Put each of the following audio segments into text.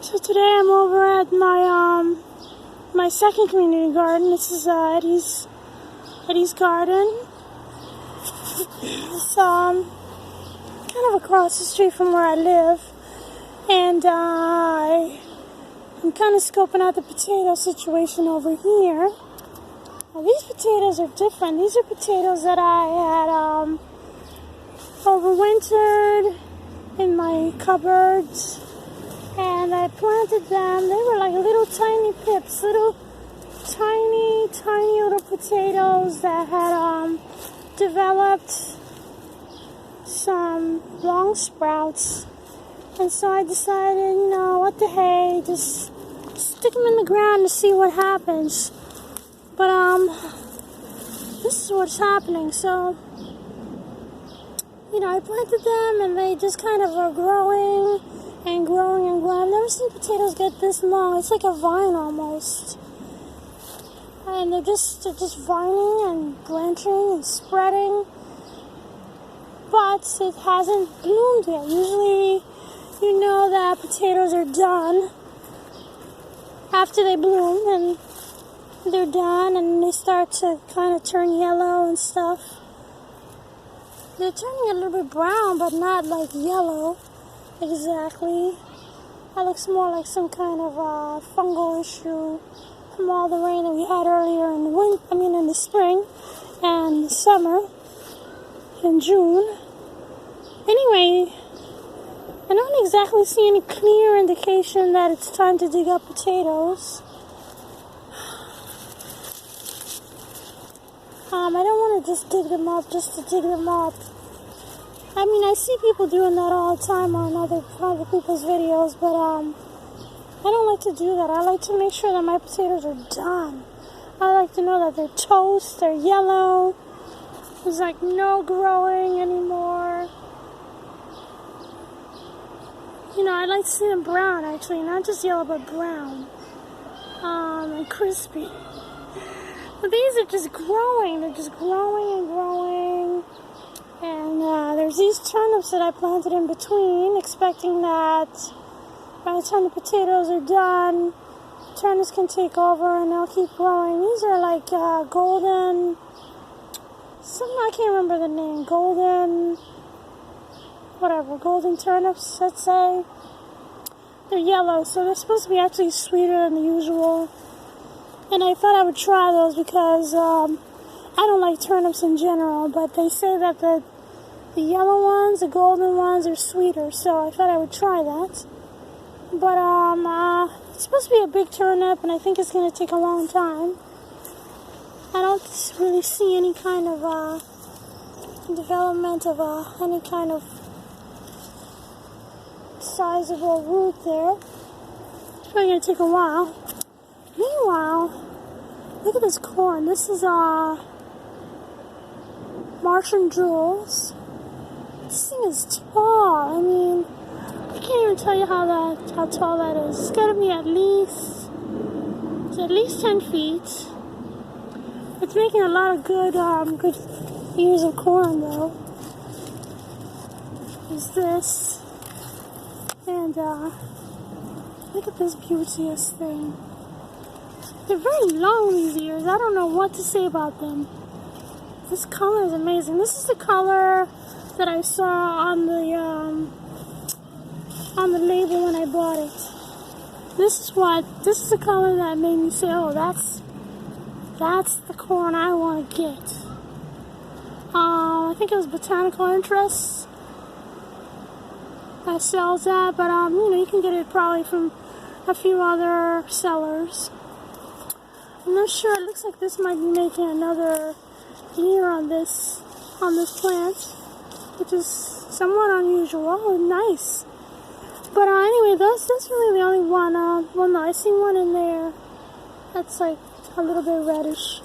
So today I'm over at my second community garden. This is Eddie's garden. It's kind of across the street from where I live, and I'm kind of scoping out the potato situation over here. Now these potatoes are different. These are potatoes that I had overwintered in my cupboards. And I planted them. They were like little tiny pips, little tiny little potatoes that had developed some long sprouts. And so I decided, what the hey, just stick them in the ground to see what happens. But this is what's happening. So, I planted them and they just kind of are growing and growing and growing. I've never seen potatoes get this long. It's like a vine almost. And they're just vining and branching and spreading. But it hasn't bloomed yet. Usually, you know that potatoes are done after they bloom, and they're done and they start to kind of turn yellow and stuff. They're turning a little bit brown, but not like yellow. Exactly. That looks more like some kind of fungal issue from all the rain that we had earlier in in the spring and the summer in June. Anyway, I don't exactly see any clear indication that it's time to dig up potatoes. I don't want to just dig them up just to dig them up. I see people doing that all the time on other people's videos, but I don't like to do that. I like to make sure that my potatoes are done. I like to know that they're toast, they're yellow, there's like no growing anymore. I like to see them brown, actually, not just yellow, but brown, and crispy. But these are just growing. They're just growing and growing. And there's these turnips that I planted in between, expecting that by the time the potatoes are done, turnips can take over and they'll keep growing. These are like golden, I can't remember the name, golden turnips, let's say. They're yellow, so they're supposed to be actually sweeter than the usual. And I thought I would try those because I don't like turnips in general, but they say that the yellow ones, the golden ones, are sweeter, so I thought I would try that. But it's supposed to be a big turnip, and I think it's going to take a long time. I don't really see any kind of development of any kind of sizable root there. It's probably going to take a while. Meanwhile, look at this corn. This is Martian Jewels. This thing is tall. I can't even tell you how tall that is. It's got to be at least 10 feet. It's making a lot of good ears of corn, though. There's this. And look at this beauteous thing. They're very long, these ears. I don't know what to say about them. This color is amazing. This is the color that I saw on the label when I bought it. This is the color that made me say, oh, that's the corn I want to get. I think it was Botanical Interests that sells that, but you can get it probably from a few other sellers. I'm not sure. It looks like this might be making another ear on this plant, which is somewhat unusual. Oh, nice. But anyway, that's really the only one. No, I see one in there that's like a little bit reddish.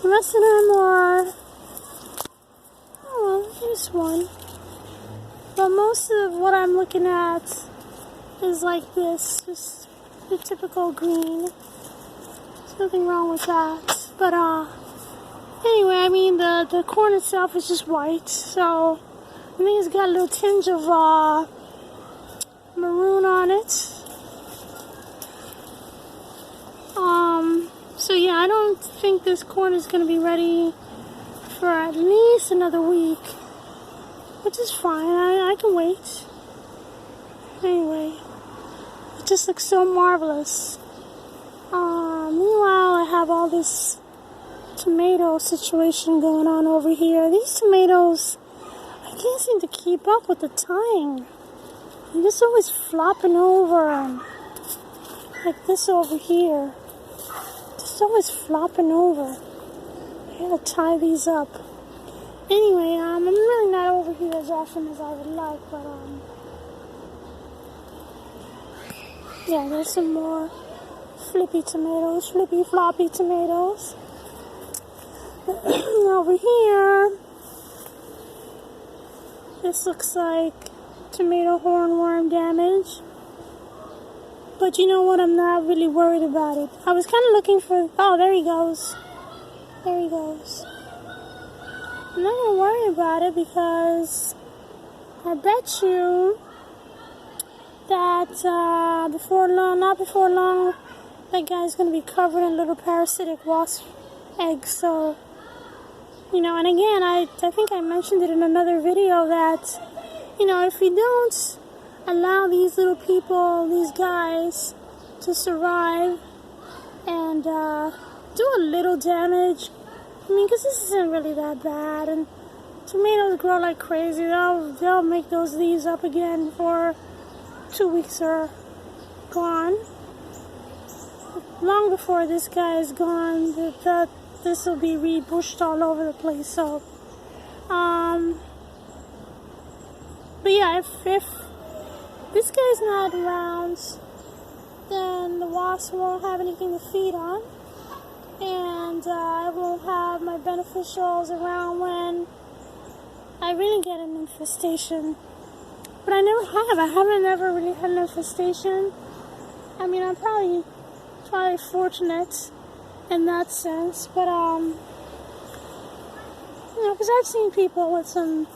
The rest of them are, here's one. But most of what I'm looking at is like this, just the typical green. There's nothing wrong with that. But anyway, the corn itself is just white, so I think it's got a little tinge of maroon on it. don't think this corn is going to be ready for at least another week, which is fine. I can wait. Anyway, it just looks so marvelous. Meanwhile, I have all this tomato situation going on over here. These tomatoes, I can't seem to keep up with the tying. They're just always flopping over, and like this over here. Just always flopping over. I gotta tie these up. Anyway, I'm really not over here as often as I would like, but yeah, there's some more flippy tomatoes, flippy floppy tomatoes. Over here, this looks like tomato hornworm damage. But you know what? I'm not really worried about it. I was kind of looking for... Oh, there he goes. There he goes. I'm not going to worry about it because I bet you that before long, not before long, that guy's going to be covered in little parasitic wasp eggs. So, you know, and again, I think I mentioned it in another video that, you know, if we don't allow these little people, these guys, to survive and do a little damage, I mean, because this isn't really that bad, and tomatoes grow like crazy. They'll make those leaves up again before 2 weeks are gone. Long before this guy is gone, this will be rebushed all over the place. So, but yeah, if this guy's not around, then the wasp won't have anything to feed on, and I won't have my beneficials around when I really get an infestation. But I never have. I haven't ever really had an infestation. I mean, I'm probably fortunate in that sense, but you know, because I've seen people with some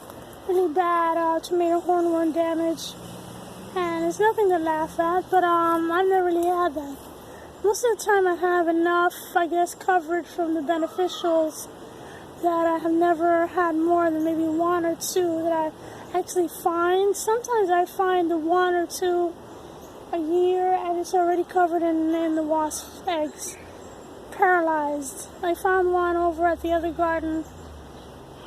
really bad tomato hornworm damage, and it's nothing to laugh at, but I've never really had that. Most of the time I have enough, I guess, coverage from the beneficials that I have never had more than maybe one or two that I actually find. Sometimes I find the one or two a year and it's already covered in the wasp eggs, paralyzed. I found one over at the other garden.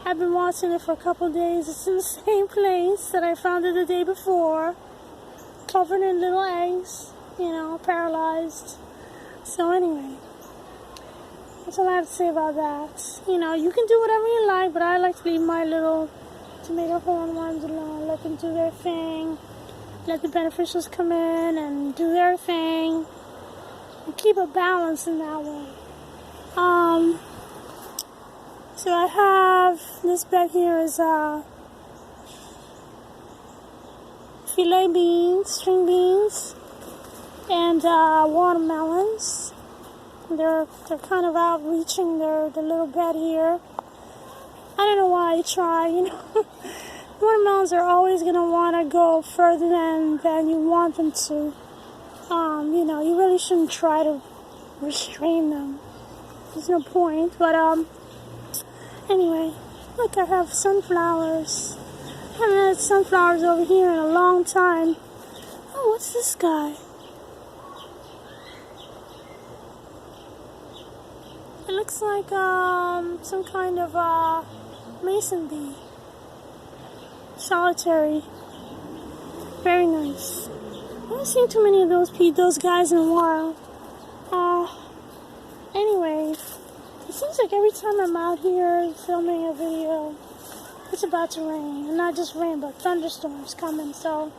I've been watching it for a couple of days. It's in the same place that I found it the day before, covered in little eggs, you know, paralyzed. So anyway, that's all I have to say about that. You know, you can do whatever you like, but I like to leave my little tomato hornworms alone. Let them do their thing. Let the beneficials come in and do their thing. And keep a balance in that way. So I have, this bed here is filet beans, string beans, and watermelons. They're kind of outreaching the little bed here. I don't know why I try, you know. Watermelons are always going to want to go further than you want them to. You know, you really shouldn't try to restrain them. There's no point. But anyway, look, I have sunflowers. I haven't had sunflowers over here in a long time. Oh, what's this guy? It looks like some kind of mason bee. Solitary. Very nice. I haven't seen too many of those guys in a while. Anyway, it seems like every time I'm out here filming a video, it's about to rain. And not just rain, but thunderstorms coming. So,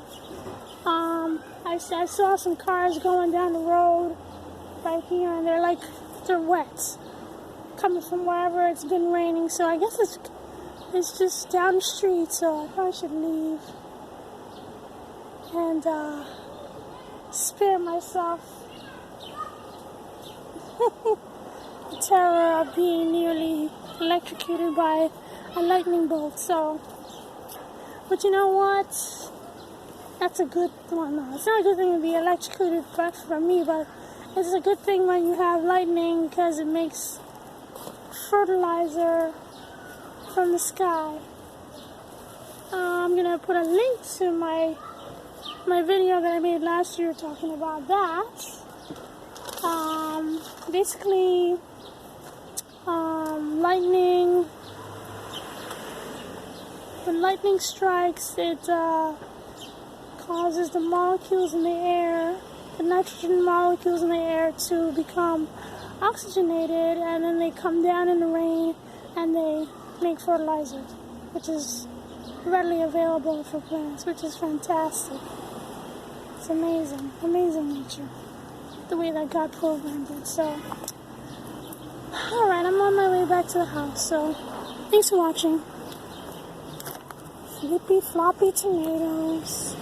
I saw some cars going down the road right here, and they're wet, coming from wherever it's been raining. So I guess it's just down the street, so I probably should leave and spare myself the terror of being nearly electrocuted by a lightning bolt. So, but you know what? That's a good one. No, it's not a good thing to be electrocuted from me, but It's a good thing when you have lightning because it makes fertilizer from the sky. I'm gonna put a link to my video that I made last year talking about that. Basically, lightning. When lightning strikes, it causes the molecules in the air, the nitrogen molecules in the air, to become oxygenated, and then they come down in the rain and they make fertilizer, which is readily available for plants, which is fantastic. It's amazing, amazing nature, the way that God programmed it. So, alright, I'm on my way back to the house, so thanks for watching. Flippy floppy tomatoes.